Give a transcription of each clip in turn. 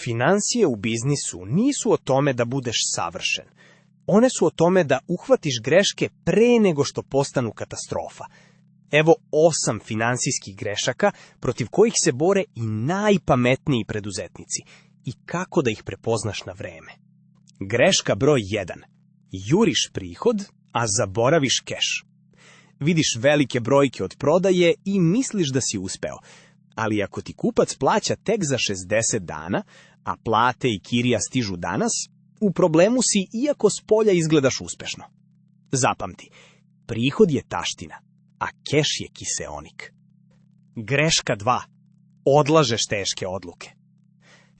Finansije u biznisu nisu o tome da budeš savršen. One su o tome da uhvatiš greške pre nego što postanu katastrofa. Evo 8 finansijskih grešaka protiv kojih se bore i najpametniji preduzetnici i kako da ih prepoznaš na vreme. Greška broj 1. Juriš prihod, a zaboraviš keš. Vidiš velike brojke od prodaje i misliš da si uspeo, ali ako ti kupac plaća tek za 60 dana, a plate i kirija stižu danas, u problemu si iako s polja izgledaš uspešno. Zapamti, prihod je taština, a keš je kiseonik. Greška 2. Odlažeš teške odluke.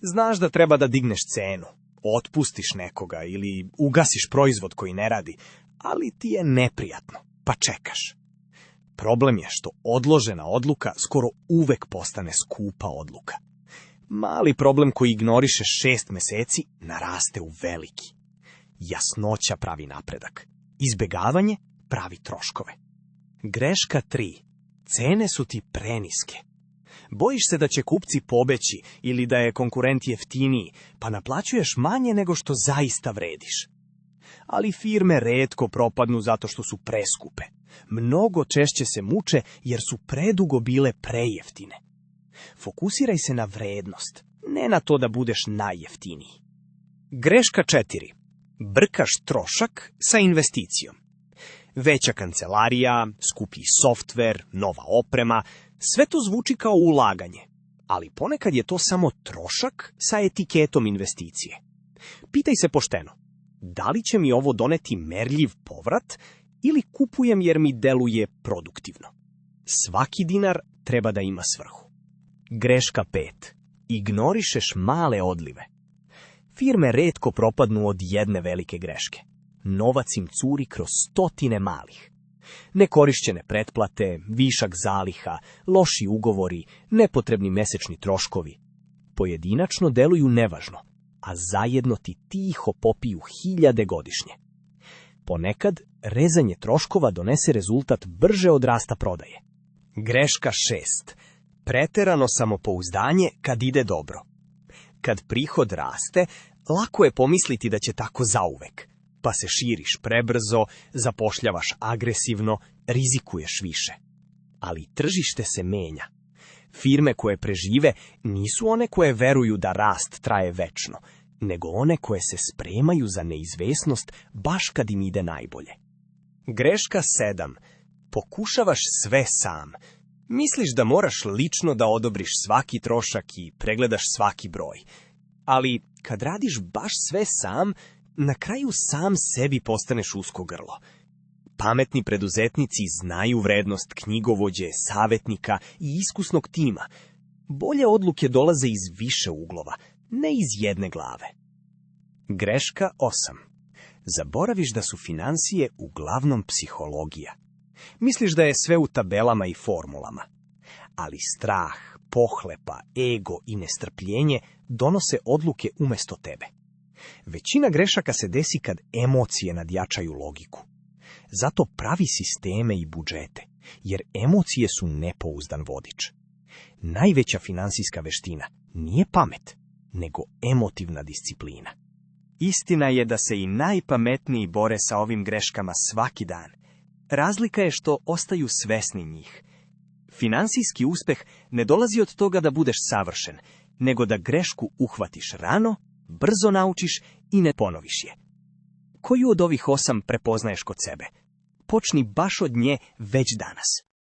Znaš da treba da digneš cenu, otpustiš nekoga ili ugasiš proizvod koji ne radi, ali ti je neprijatno, pa čekaš. Problem je što odložena odluka skoro uvek postane skupa odluka. Mali problem koji ignorišeš 6 meseci naraste u veliki. Jasnoća pravi napredak. Izbegavanje pravi troškove. Greška 3. Cene su ti preniske. Bojiš se da će kupci pobeći ili da je konkurent jeftiniji, pa naplaćuješ manje nego što zaista vrediš. Ali firme retko propadnu zato što su preskupe. Mnogo češće se muče jer su predugo bile prejeftine. Fokusiraj se na vrednost, ne na to da budeš najjeftiniji. Greška 4. Brkaš trošak sa investicijom. Veća kancelarija, skuplji softver, nova oprema, sve to zvuči kao ulaganje, ali ponekad je to samo trošak sa etiketom investicije. Pitaj se pošteno, da li će mi ovo doneti merljiv povrat ili kupujem jer mi deluje produktivno? Svaki dinar treba da ima svrhu. Greška 5. Ignorišeš male odlive. Firme retko propadnu od jedne velike greške. Novac im curi kroz stotine malih. Nekorišćene pretplate, višak zaliha, loši ugovori, nepotrebni mesečni troškovi. Pojedinačno deluju nevažno, a zajedno ti tiho popiju hiljade godišnje. Ponekad rezanje troškova donese rezultat brže od rasta prodaje. Greška 6. Preterano samopouzdanje kad ide dobro. Kad prihod raste, lako je pomisliti da će tako zauvek, pa se širiš prebrzo, zapošljavaš agresivno, rizikuješ više. Ali tržište se menja. Firme koje prežive nisu one koje veruju da rast traje večno, nego one koje se spremaju za neizvesnost baš kad im ide najbolje. Greška 7. Pokušavaš sve sam. Misliš da moraš lično da odobriš svaki trošak i pregledaš svaki broj. Ali kad radiš baš sve sam, na kraju sam sebi postaneš usko grlo. Pametni preduzetnici znaju vrednost knjigovođe, savetnika i iskusnog tima. Bolje odluke dolaze iz više uglova, ne iz jedne glave. Greška 8. Zaboraviš da su finansije uglavnom psihologija. Misliš da je sve u tabelama i formulama. Ali strah, pohlepa, ego i nestrpljenje donose odluke umesto tebe. Većina grešaka se desi kad emocije nadjačaju logiku. Zato pravi sisteme i budžete, jer emocije su nepouzdan vodič. Najveća finansijska veština nije pamet, nego emotivna disciplina. Istina je da se i najpametniji bore sa ovim greškama svaki dan. Razlika je što ostaju svesni njih. Finansijski uspeh ne dolazi od toga da budeš savršen, nego da grešku uhvatiš rano, brzo naučiš i ne ponoviš je. Koju od ovih 8 prepoznaješ kod sebe? Počni baš od nje već danas.